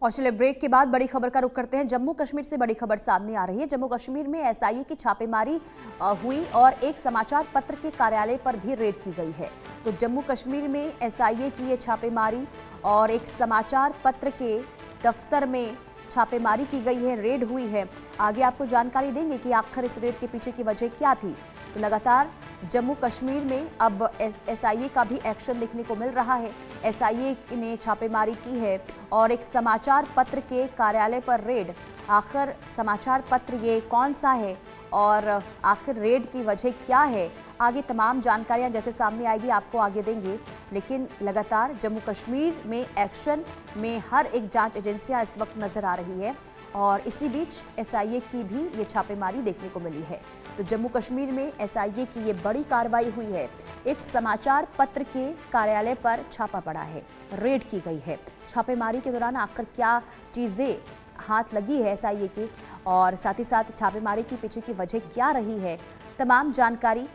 और चलिए ब्रेक के बाद बड़ी खबर का रुख करते हैं। जम्मू कश्मीर से बड़ी खबर सामने आ रही है। जम्मू कश्मीर में एसआईए की छापेमारी हुई और एक समाचार पत्र के कार्यालय पर भी रेड की गई है। तो जम्मू कश्मीर में एसआईए की ये छापेमारी और एक समाचार पत्र के दफ्तर में छापेमारी की गई है, रेड हुई है। आगे आपको जानकारी देंगे कि आखिर इस रेड के पीछे की वजह क्या थी। तो लगातार जम्मू कश्मीर में अब एसआईए का भी एक्शन देखने को मिल रहा है। एसआईए ने छापेमारी की है और एक समाचार पत्र के कार्यालय पर रेड। आखिर समाचार पत्र ये कौन सा है और आखिर रेड की वजह क्या है, आगे तमाम जानकारियां जैसे सामने आएगी आपको आगे देंगे। लेकिन लगातार जम्मू कश्मीर में एक्शन में हर एक जांच एजेंसियां इस वक्त नजर आ रही है और इसी बीच एसआईए की भी ये छापेमारी देखने को मिली है। तो जम्मू कश्मीर में एसआईए की ये बड़ी कार्रवाई हुई है। एक समाचार पत्र के कार्यालय पर छापा पड़ा है, रेड की गई है। छापेमारी के दौरान आखिर क्या चीजें हाथ लगी है एसआईए की और साथ ही साथ छापेमारी के पीछे की वजह क्या रही है, तमाम जानकारी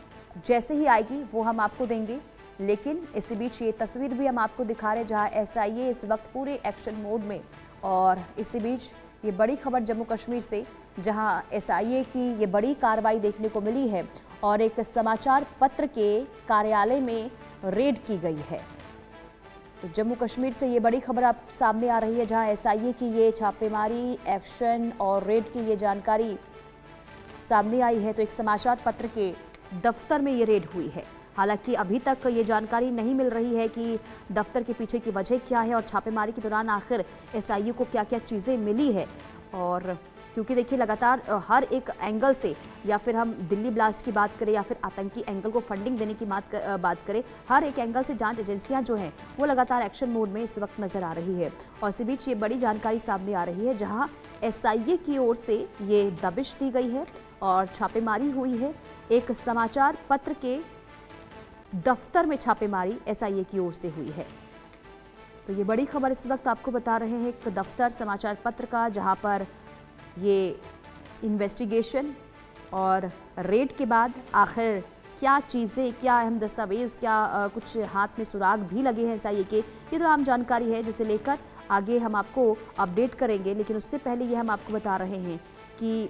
जैसे ही आएगी वो हम आपको देंगे। लेकिन इसी बीच ये तस्वीर भी हम आपको दिखा रहे हैं जहां एसआईए इस वक्त पूरे एक्शन मोड में। और इसी बीच ये बड़ी खबर जम्मू कश्मीर से जहां एसआईए की ये बड़ी कार्रवाई देखने को मिली है और एक समाचार पत्र के कार्यालय में रेड की गई है। तो जम्मू कश्मीर से ये बड़ी खबर आप सामने आ रही है जहां एसआईए की ये छापेमारी, एक्शन और रेड की ये जानकारी सामने आई है। तो एक समाचार पत्र के दफ्तर में ये रेड हुई है। हालांकि अभी तक ये जानकारी नहीं मिल रही है कि दफ्तर के पीछे की वजह क्या है और छापेमारी के दौरान आखिर एसआईए को क्या क्या चीज़ें मिली है। और क्योंकि देखिए लगातार हर एक एंगल से, या फिर हम दिल्ली ब्लास्ट की बात करें या फिर आतंकी एंगल को फंडिंग देने की बात करें, हर एक एंगल से जांच एजेंसियां जो हैं वो लगातार एक्शन मोड में इस वक्त नजर आ रही है। और इसी बीच ये बड़ी जानकारी सामने आ रही है जहां एसआईए की ओर से ये दबिश दी गई है और छापेमारी हुई है। एक समाचार पत्र के दफ्तर में छापेमारी एसआईए की ओर से हुई है। तो ये बड़ी खबर इस वक्त आपको बता रहे हैं एक दफ्तर समाचार पत्र का जहां पर ये इन्वेस्टिगेशन और रेड के बाद आखिर क्या चीज़ें, क्या अहम दस्तावेज, क्या कुछ हाथ में सुराग भी लगे हैं एसआईए के, ये तमाम जानकारी है जिसे लेकर आगे हम आपको अपडेट करेंगे। लेकिन उससे पहले ये हम आपको बता रहे हैं कि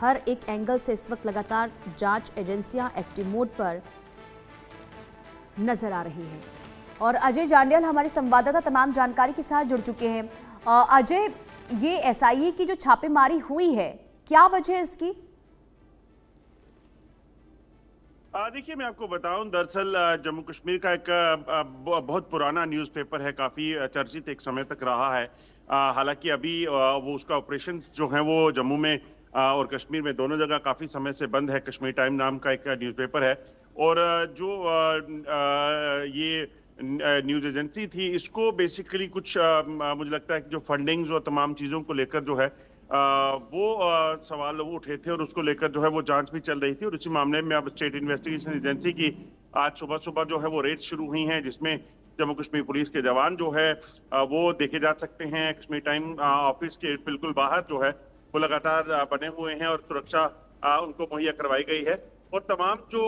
हर एक एंगल से इस वक्त लगातार जांच एजेंसियां एक्टिव मोड पर नजर आ रही हैं। और अजय जांडियल हमारे संवाददाता तमाम जानकारी के साथ जुड़ चुके हैं। अजय, ये एसआईए की जो छापेमारी हुई है, क्या वजह है इसकी? देखिए, मैं आपको बताऊं, दरअसल जम्मू कश्मीर का एक बहुत पुराना न्यूज़पेपर है, काफी चर्चित एक समय तक रहा है। हालांकि अभी वो उसका ऑपरेशंस जो है वो जम्मू में और कश्मीर में दोनों जगह काफी समय से बंद है। कश्मीर टाइम नाम का एक न्यूज़पेपर है और जो ये न्यूज एजेंसी थी, इसको बेसिकली कुछ मुझे लगता है कि जो फंडिंग्स और तमाम चीजों को लेकर जो है वो सवाल वो उठे थे और उसको लेकर जो है वो जांच भी चल रही थी। और इसी मामले में अब स्टेट इन्वेस्टिगेशन एजेंसी की आज सुबह सुबह जो है वो रेड शुरू हुई हैं, जिसमें जम्मू कश्मीर पुलिस के जवान जो है वो देखे जा सकते हैं। कश्मीर टाइम ऑफिस के बिल्कुल बाहर जो है वो लगातार बने हुए हैं और सुरक्षा उनको मुहैया करवाई गई है और तमाम जो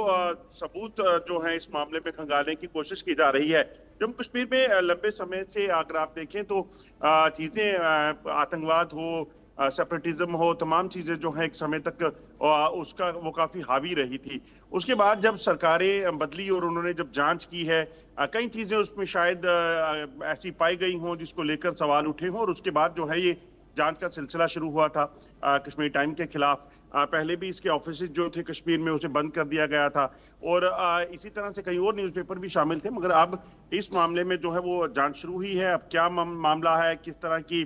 सबूत जो है इस मामले में खंगालने की कोशिश की जा रही है। जम्मू कश्मीर में लंबे समय से अगर आप देखें तो चीजें आतंकवाद हो, सेपरेटिज्म हो, तमाम चीजें जो है एक समय तक उसका वो काफी हावी रही थी। उसके बाद जब सरकारें बदली और उन्होंने जब जांच की है, कई चीजें उसमें शायद ऐसी पाई गई हों जिसको लेकर सवाल उठे हों और उसके बाद जो है ये जांच का सिलसिला शुरू हुआ था कश्मीर टाइम के खिलाफ। पहले भी इसके ऑफिस जो थे कश्मीर में उसे बंद कर दिया गया था और इसी तरह से कई और न्यूज़पेपर भी शामिल थे। मगर अब इस मामले में जो है वो जांच शुरू हुई है। अब क्या मामला है, किस तरह की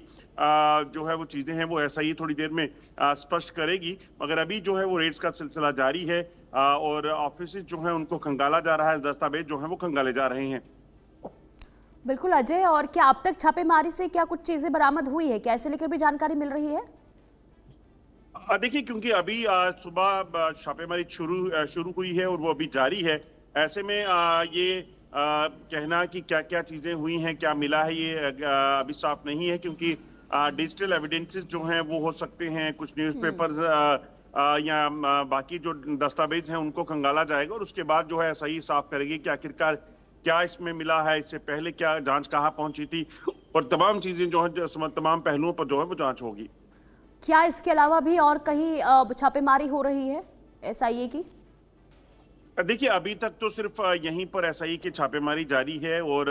जो है वो चीजें हैं, वो एसआईए थोड़ी देर में स्पष्ट करेगी। मगर अभी जो है वो रेड्स का सिलसिला जारी है और ऑफिस जो है उनको खंगाला जा रहा है, दस्तावेज जो है वो खंगाले जा रहे हैं। बिल्कुल अजय, और क्या अब तक छापेमारी से क्या कुछ चीजें बरामद हुई है, क्या इसे लेकर भी जानकारी मिल रही है? देखिए, क्योंकि अभी सुबह छापेमारी शुरू हुई है और वो अभी जारी है, ऐसे में ये कहना कि क्या क्या चीजें हुई हैं, क्या मिला है, ये अभी साफ नहीं है। क्योंकि डिजिटल एविडेंसेस जो हैं वो हो सकते हैं, कुछ न्यूज़पेपर्स या बाकी जो दस्तावेज हैं उनको खंगाला जाएगा और उसके बाद जो है सही साफ करेगी कि आखिरकार क्या इसमें मिला है, इससे पहले क्या जांच कहाँ पहुंची थी, और तमाम चीजें जो है तमाम पहलुओं पर जो है वो जांच होगी। क्या इसके अलावा भी और कहीं छापेमारी हो रही है एसआईए की? देखिए, अभी तक तो सिर्फ यहीं पर एसआई की छापेमारी जारी है, और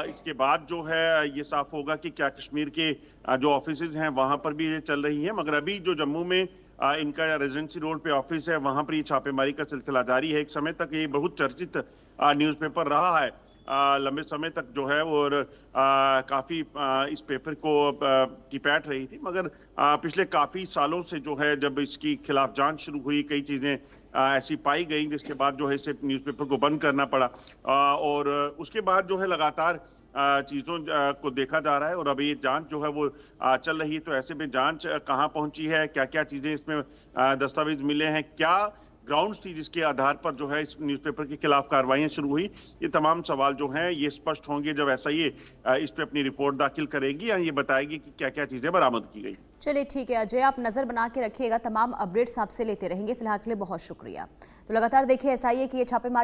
इसके बाद जो है ये साफ होगा कि क्या कश्मीर के जो ऑफिसेज हैं वहां पर भी ये चल रही है। मगर अभी जो जम्मू में इनका रेजिडेंसी रोड पे ऑफिस है, वहां पर ये छापेमारी का सिलसिला जारी है। एक समय तक ये बहुत चर्चित न्यूज़पेपर रहा है, लंबे समय तक जो है, और काफी इस पेपर को की पैठ रही थी। मगर पिछले काफी सालों से जो है, जब इसकी खिलाफ जांच शुरू हुई, कई चीजें ऐसी पाई गई, जिसके बाद जो है इसे न्यूज़पेपर को बंद करना पड़ा, और उसके बाद जो है लगातार चीजों को देखा जा रहा है, और अभी ये जांच जो है वो चल रही है। तो ऐसे में जांच कहाँ पहुंची है, क्या क्या चीजें इसमें दस्तावेज मिले हैं, क्या ग्राउंड्स थी जिसके आधार पर जो है इस न्यूज़पेपर के खिलाफ कार्रवाइयां शुरू हुई, ये तमाम सवाल जो हैं ये स्पष्ट होंगे जब एसआईए इस पे अपनी रिपोर्ट दाखिल करेगी, या ये बताएगी कि क्या क्या चीजें बरामद की गई। चलिए ठीक है अजय, आप नजर बना के रखिएगा, तमाम अपडेट्स आपसे लेते रहेंगे। फिलहाल के लिए बहुत शुक्रिया। तो लगातार देखिए एसआईए की ये छापेमारी